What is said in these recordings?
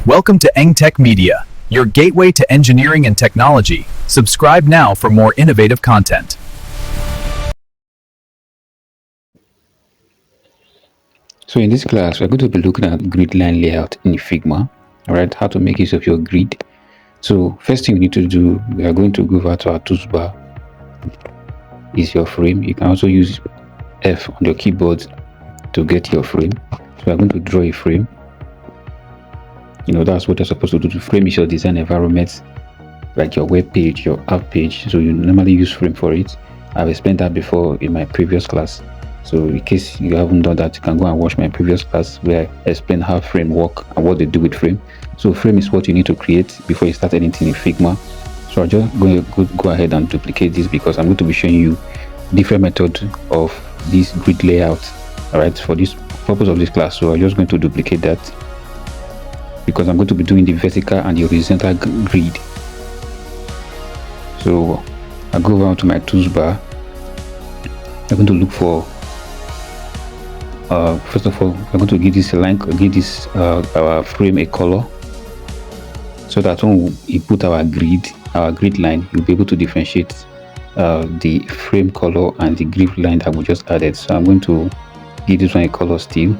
Welcome to Tech Media, your gateway to engineering and technology. Subscribe now for more innovative content. So in this class, we're going to be looking at grid line layout in Figma, all right, how to make use of your grid. So first thing we need to do, we are going to go over to our toolbar, is your frame. You can also use F on your keyboard to get your frame. So we are going to draw a frame. That's what you're supposed to do. To frame is your design environment, like your web page, your app page. So you normally use frame for it. I've explained that before in my previous class. So in case you haven't done that, you can go and watch my previous class where I explain how frame work and what they do with frame. So frame is what you need to create before you start anything in Figma. So I'm just going to go ahead and duplicate this because I'm going to be showing you different methods of this grid layout, all right, for this purpose of this class. So I'm just going to duplicate that because I'm going to be doing the vertical and the horizontal grid. So I go over to my toolbar. I'm going to look for first of all, I'm going to give this our frame a color, so that when we put our grid line, you'll be able to differentiate the frame color and the grid line that we just added. So I'm going to give this one a color still.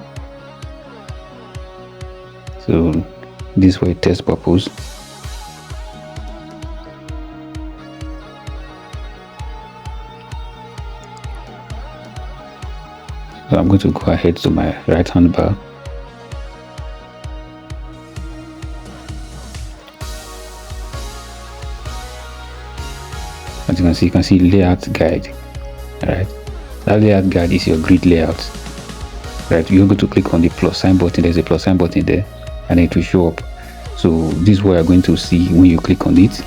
So this for a test purpose. So I'm going to go ahead to my right hand bar. As you can see layout guide. Alright, that layout guide is your grid layout. Right, you're going to click on the plus sign button. There's a plus sign button there, and it will show up. So this is what you're going to see when you click on it.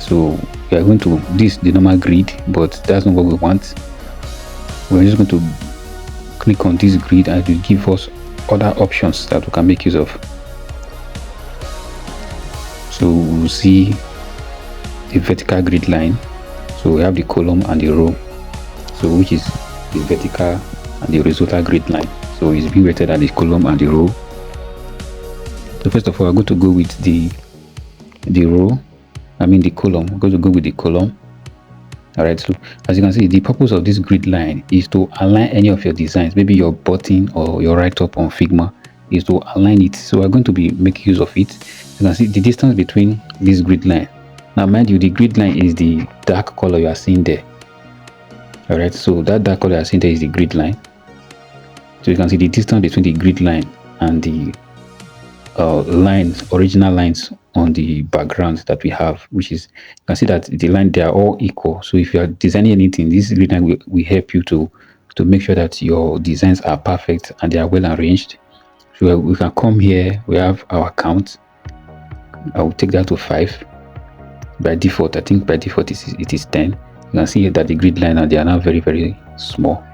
So we are going to the normal grid, but that's not what we want. We're just going to click on this grid and it will give us other options that we can make use of. So we'll see the vertical grid line. So we have the column and the row, so which is the vertical and the horizontal grid line. So it's being rated at the column and the row. So first of all, I'm going to go with the column. I'm going to go with the column. All right, so as you can see, the purpose of this grid line is to align any of your designs, maybe your button or your write-up on Figma, is to align it. So we're going to be making use of it. You can see the distance between this grid line. Now mind you, the grid line is the dark color you are seeing there. All right, so that dark color you are seeing there is the grid line. So you can see the distance between the grid line and the original lines on the background that we have, which is, you can see that the line, they are all equal. So if you are designing anything, this grid line will help you to make sure that your designs are perfect and they are well arranged. So we can come here, we have our count. I will take that to 5 by default. I think by default it is 10. You can see here that the grid line, and they are now very, very small.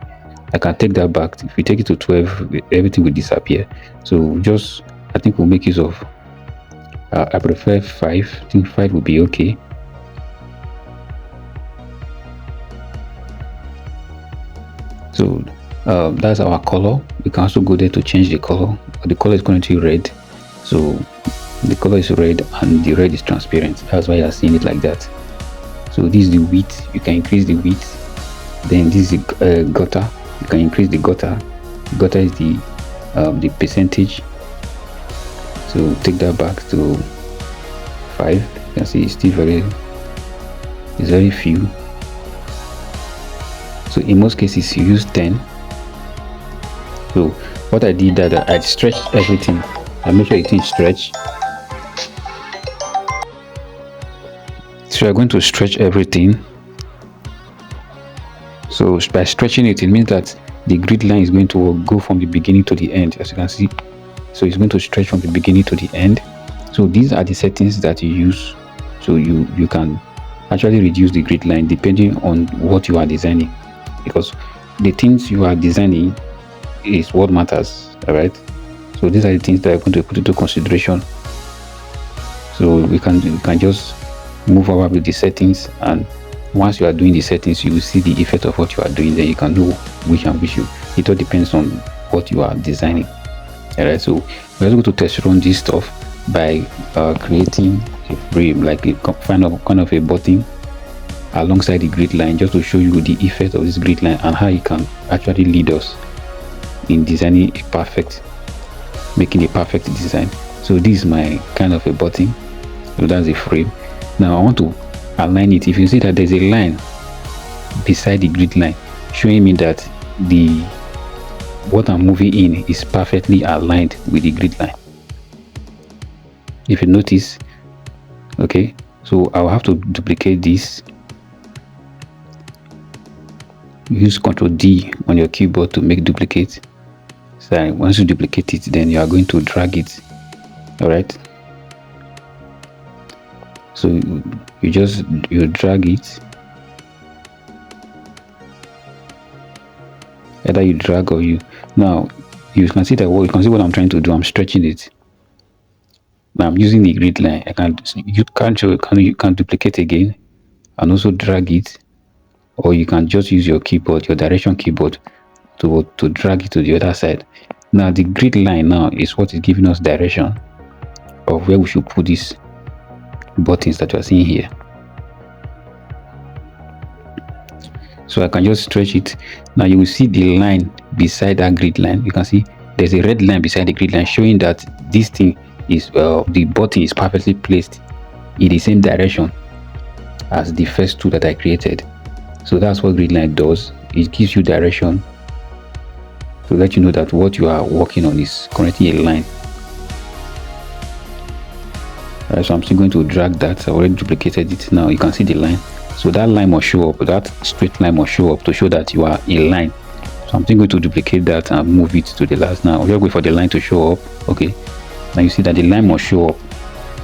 I can take that back. If we take it to 12, everything will disappear. So I think we'll make use of I prefer 5. I think 5 will be okay. So that's our color. We can also go there to change the color. The color is currently red, so the color is red and the red is transparent. That's why you're seeing it like that. So this is the width. You can increase the width. Then this is the gutter. You can increase the gutter. Gutter is the percentage. So take that back to 5. You can see it's still it's very few. So in most cases you use 10. So what I did that I stretched everything. I make sure it is stretched. So we're going to stretch everything. So by stretching it, it means that the grid line is going to go from the beginning to the end, as you can see. So it's going to stretch from the beginning to the end. So these are the settings that you use. So you can actually reduce the grid line depending on what you are designing, because the things you are designing is what matters. All right, so these are the things that I'm going to put into consideration. So we can just move over with the settings, and once you are doing the settings, you will see the effect of what you are doing. Then you can know which and which it all depends on what you are designing. Alright, so we're going to test run this stuff. by creating a frame, like a kind of a button alongside the grid line, just to show you the effect of this grid line and how it can actually lead us in designing making a perfect design. So this is my kind of a button. So that's a frame. Now I want to align it. If you see that there's a line beside the grid line showing me that what I'm moving in is perfectly aligned with the grid line. If you notice, okay, so I'll have to duplicate this. Use Ctrl D on your keyboard to make duplicate. So once you duplicate it, then you are going to drag it. All right. So you drag it. Either you drag or you. Now you can see what I'm trying to do. I'm stretching it. Now I'm using the grid line. You can duplicate again and also drag it, or you can just use your keyboard, your direction keyboard, to drag it to the other side. Now the grid line now is what is giving us direction of where we should put these buttons that you are seeing here. So I can just stretch it. Now you will see the line beside that grid line. You can see there's a red line beside the grid line showing that this thing is the button is perfectly placed in the same direction as the first two that I created. So that's what grid line does. It gives you direction to let you know that what you are working on is currently a line. Alright, so I'm still going to drag that. I already duplicated it. Now you can see the line. So that line must show up. That straight line must show up to show that you are in line. So I'm still going to duplicate that and move it to the last. Now we'll wait for the line to show up. Okay. Now you see that the line must show up.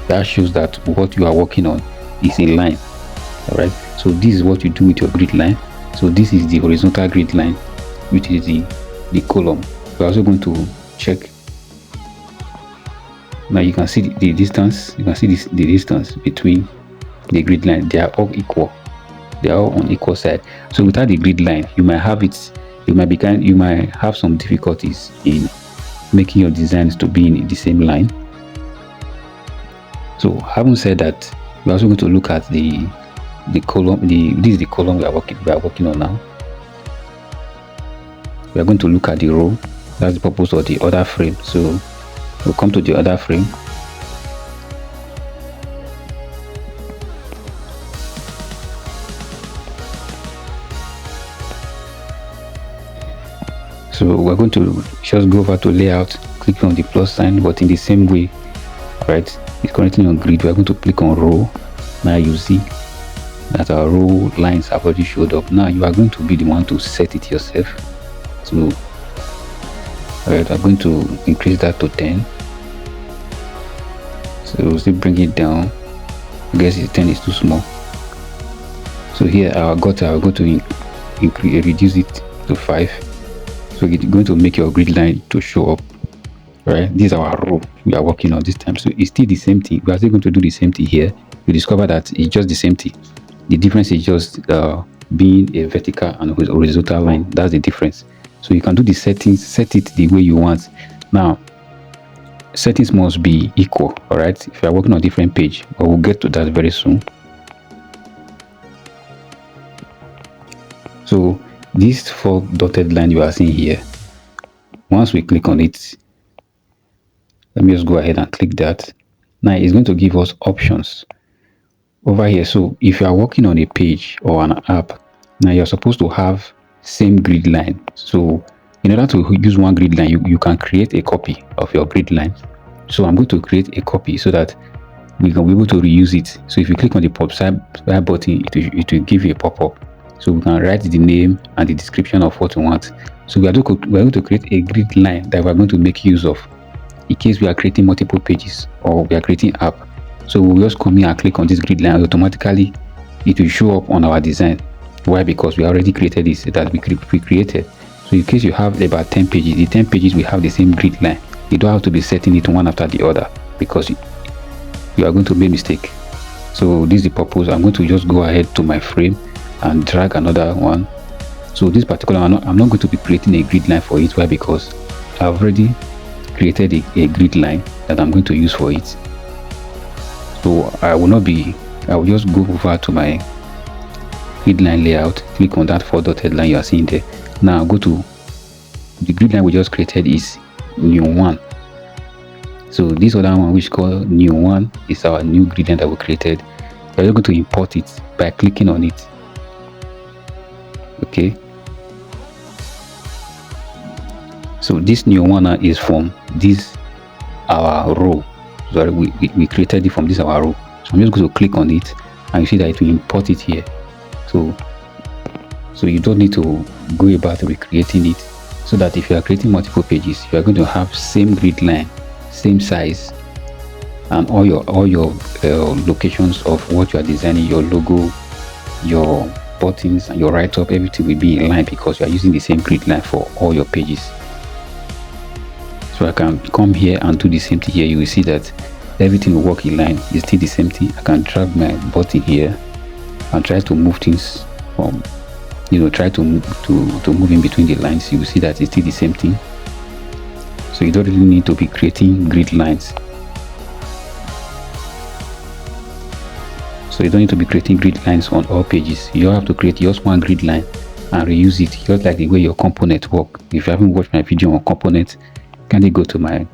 That shows that what you are working on is a line. Alright. So this is what you do with your grid line. So this is the horizontal grid line, which is the column. We're also going to check. Now you can see the distance. You can see the distance between the grid line. They are all equal. They are all on equal side. So without the grid line, you might have some difficulties in making your designs to be in the same line. So having said that, we're also going to look at the column. This is the column we are working on now. We are going to look at the row. That's the purpose of the other frame. So we'll come to the other frame. So we're going to just go over to layout, click on the plus sign, but in the same way, right? It's currently on grid. We're going to click on row. Now you see that our row lines have already showed up. Now you are going to be the one to set it yourself. So alright, I'm going to increase that to 10. So we'll still bring it down. I guess 10 is too small. So here our gutter, I'm going to reduce it to 5. So it's going to make your grid line to show up. Right, this is our row we are working on this time. So it's still the same thing. We are still going to do the same thing here. You discover that it's just the same thing. The difference is just being a vertical and horizontal line. That's the difference. So you can do the settings, set it the way you want. Now settings must be equal. All right, if you are working on a different page, but we'll get to that very soon. So this 4 dotted line you are seeing here, once we click on it, let me just go ahead and click that. Now it's going to give us options over here. So if you are working on a page or an app, now you're supposed to have same grid line. So in order to use one grid line, you can create a copy of your grid line. So I'm going to create a copy so that we can be able to reuse it. So if you click on the pop side button, it will give you a pop-up. So we can write the name and the description of what we want. So we're going to create a grid line that we're going to make use of in case we are creating multiple pages or we are creating app. So we'll just come here and click on this grid line. Automatically it will show up on our design. Why? Because we already created this that we created. So in case you have about 10 pages, the 10 pages will have the same grid line. You don't have to be setting it one after the other because you are going to make mistake. So this is the purpose. I'm going to just go ahead to my frame and drag another one. So this particular one, I'm not going to be creating a grid line for it. Why? Because I've already created a grid line that I'm going to use for it. So I will just go over to my grid line layout, click on that 4 dotted line you are seeing there. Now go to the grid line we just created is new one. So this other one which called new one is our new grid line that we created. We're just going to import it by clicking on it. Okay. So this new one is from this our row. Sorry, we created it from this our row. So I'm just going to click on it, and you see that it will import it here. So you don't need to go about recreating it, so that if you are creating multiple pages, you are going to have same grid line, same size, and all your locations of what you are designing, your logo, your buttons, and your write-up, everything will be in line because you are using the same grid line for all your pages. So I can come here and do the same thing here. You will see that everything will work in line. It's still the same thing. I can drag my button here and try to move things from, try to move in between the lines. You will see that it's still the same thing. So you don't really need to be creating grid lines. So you don't need to be creating grid lines on all pages. You have to create just one grid line and reuse it, just like the way your components work. If you haven't watched my video on components, kindly go to my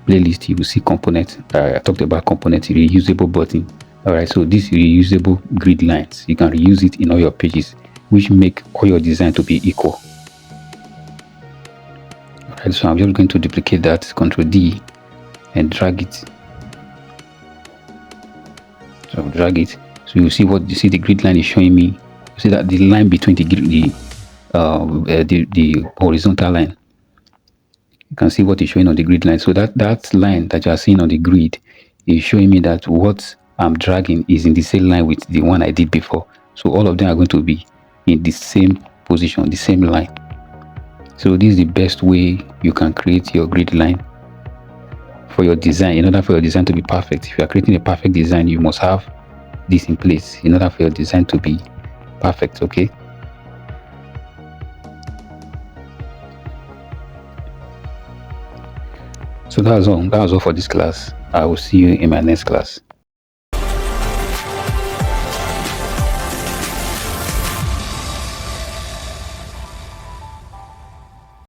playlist. You will see components. I talked about components, reusable button. All right, so this reusable grid lines, you can reuse it in all your pages, which make all your design to be equal. All right, so I'm just going to duplicate that, Ctrl D, and drag it. So drag it. So you see what you see. The grid line is showing me. You see that the line between the horizontal line. You can see what is showing on the grid line. So that line that you are seeing on the grid is showing me that what I'm dragging is in the same line with the one I did before. So all of them are going to be in the same position, the same line. So this is the best way you can create your grid line for your design. In order for your design to be perfect, if you are creating a perfect design, you must have this in place in order for your design to be perfect. Okay. So that was all for this class. I will see you in my next class.